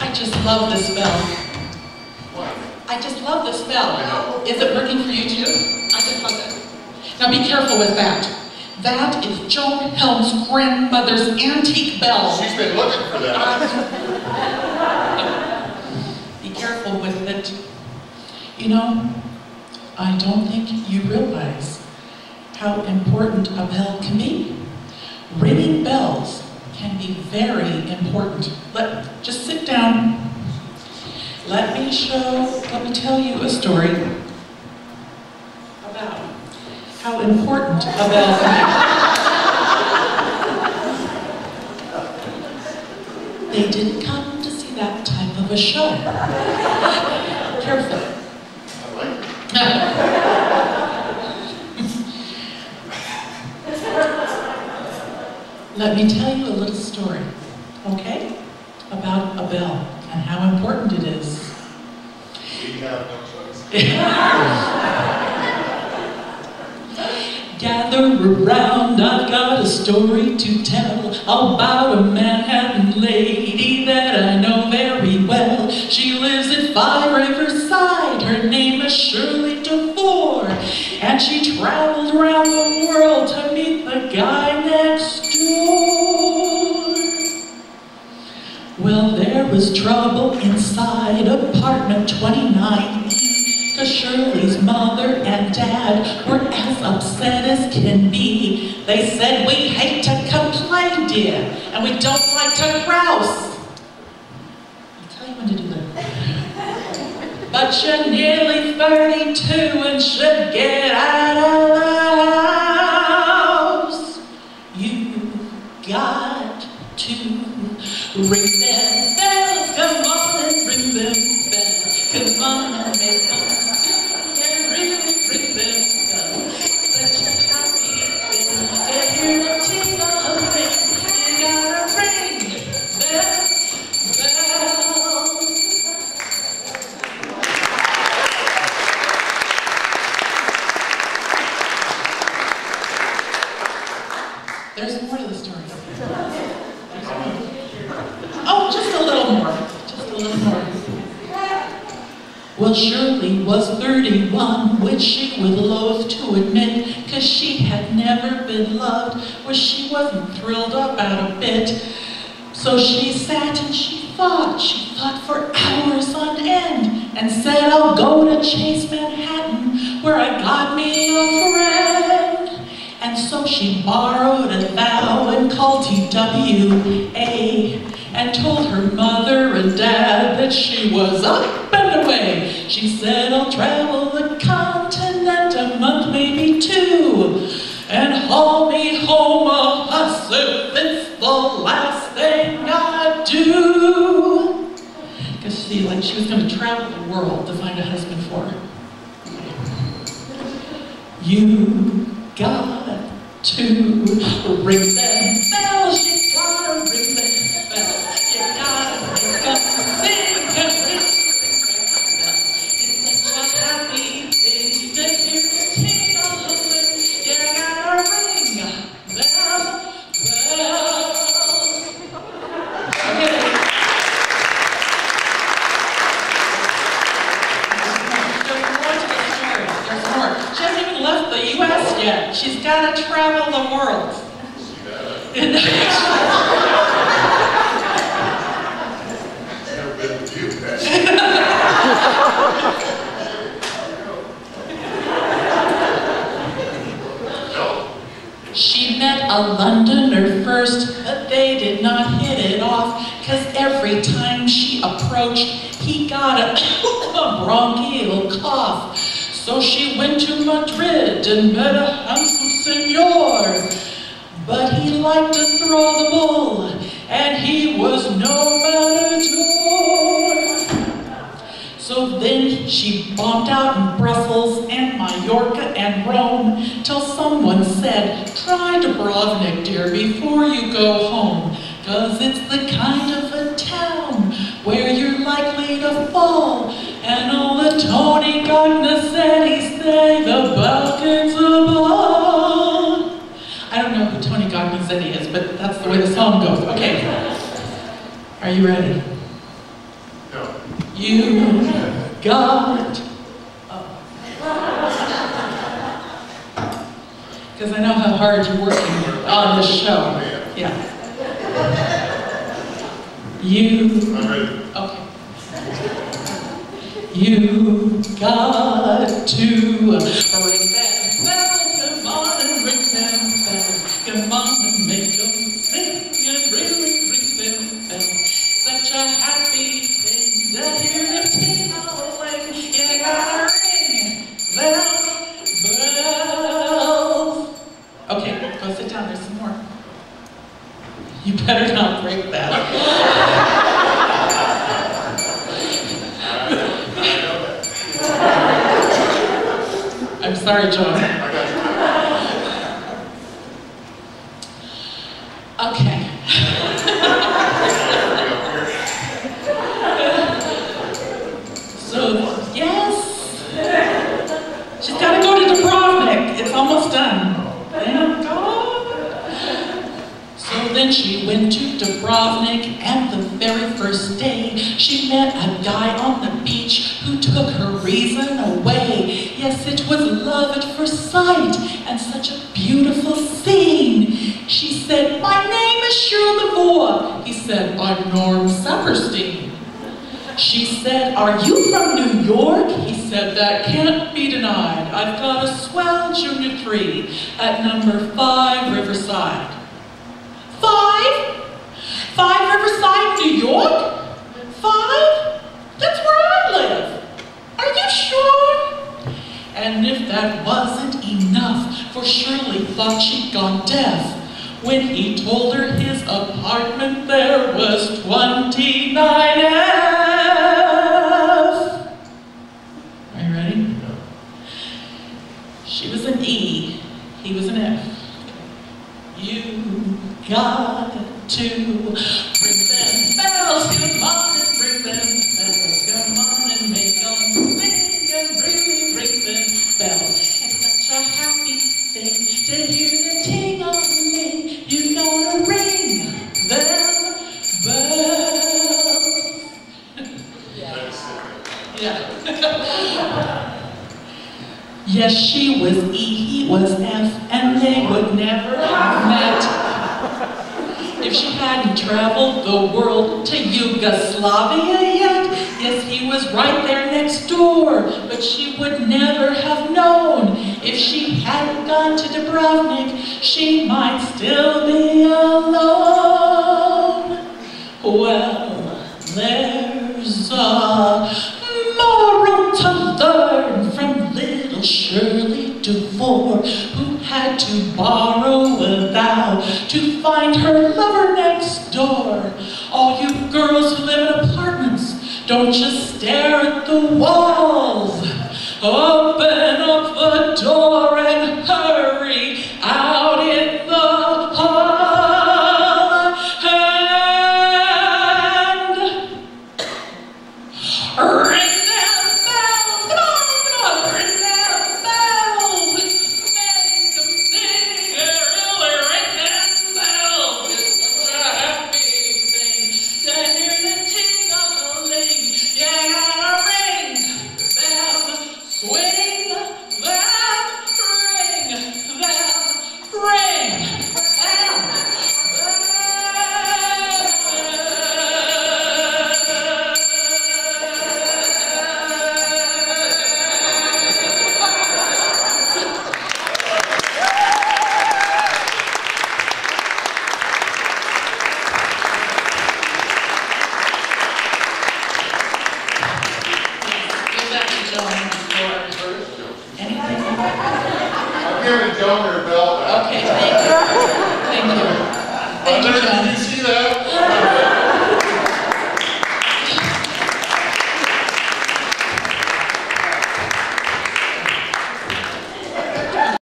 I just love this bell. I just love this bell. Is it working for you too? I just love it. Now be careful with that. That is Joan Helm's grandmother's antique bell. She's been looking for that. Be careful with it. You know, I don't think you realize how important a bell can be. Ringing bells can be very important. Just sit down. Let me tell you a story about how important a bell can be. They didn't come to see that type of a show. Careful. I like it. Let me tell you a little story, okay? About a bell and how important it is. We have no choice. Gather around, I've got a story to tell about a Manhattan lady that I know very well. She lives at 5 Riverside, her name is Shirley DeVore, and she traveled around the world to meet the guy next door. Well, there was trouble inside apartment 29. Cause Shirley's mother and dad were as upset as can be. They said, we hate to complain, dear, and we don't like to grouse. I'll tell you when to do that. But you're nearly 32 and should get out of the house. You got to ring them bells, come on and ring them bells. Come on and make them. There's more to the story. Oh, just a little more. Just a little more. Well, Shirley was 31, which she would loathe to admit, cause she had never been loved, where she wasn't thrilled about a bit. So she sat and she thought for hours on end, and said, I'll go to Chase Manhattan, where I got me a friend. And so she borrowed a thou and called TWA, and told her mother and dad that she was up and away. She said, I'll travel the continent a month, maybe 2, and haul me home a huss if it's the last thing I do. Because she was going to travel the world to find a husband for her. You got to ring them bells, you gotta ring them bells, you gotta ring them, sing and ring them bells. It's such a happy thing to hear the tingle of it. You gotta ring them bells. Okay. She hasn't even left the U.S. yet. She's got to travel the world. Never been with you, She met a Londoner first, but they did not hit it off, cause every time she approached, he got a bronchial cough. So she went to Madrid and met a handsome senor. But he liked to throw the bull, and he was no matador. So then she bombed out in Brussels and Mallorca and Rome, till someone said, try Dubrovnik, dear, before you go home, cause it's the kind of a town where you're likely to fall, and all the Tony Gognasetti say the Balkans above. I don't know who Tony Gognasetti is, but that's the way the song goes. Okay. Are you ready? You got, because I know how hard you're working on this show. Yeah. You, okay. You got to ring that bell, come on and ring that bell, come on and make them sing and really ring that bell. Such a happy thing to hear them ting-a-ling. You gotta ring them bells. Okay, go sit down, there's some more. You better not break that. I'm sorry, John. Okay. So, yes. She's got to go to Dubrovnik. It's almost done. Thank God. So then she went to Dubrovnik, and the very first day, she met a guy on the beach who took her reason away. Yes, it was love at first sight, and such a beautiful scene. She said, "My name is Shirley Boa." He said, "I'm Norm Saperstein." She said, "Are you from New York?" He said, "That can't be denied. I've got a swell junior 3 at number 5 Riverside." 5 Riverside, New York? 5? That's where I live. Are you sure? And if that wasn't enough, for Shirley thought she'd gone deaf, when he told her his apartment there was 29F. Are you ready? No. She was an E, he was an F. You got to ring them bells, come on and ring them bells, come on and make them sing and really ring them bells. It's such a happy thing to hear them ting-a-ling. You gotta ring them bells. Yeah. Yes, she was E, he was F, and they would never have met if she hadn't traveled the world to Yugoslavia yet. Yes, he was right there next door, but she would never have known. If she hadn't gone to Dubrovnik, she might still be alone. Well, there's a moral to learn from little Shirley DeVore, who had to borrow a thou to find her lover next door. All you girls who live in apartments, don't just stare at the walls. Open up the door and hurry out in the hall. And ring them bells, come on, ring them bells. Make them sing, really ring them bells. It's such a happy thing to hear them ting-a-ling. You gotta ring them, swing them, ring them. I'm giving Joan her bell back. Okay, thank you. Thank you. Thank you, John. Did you see that?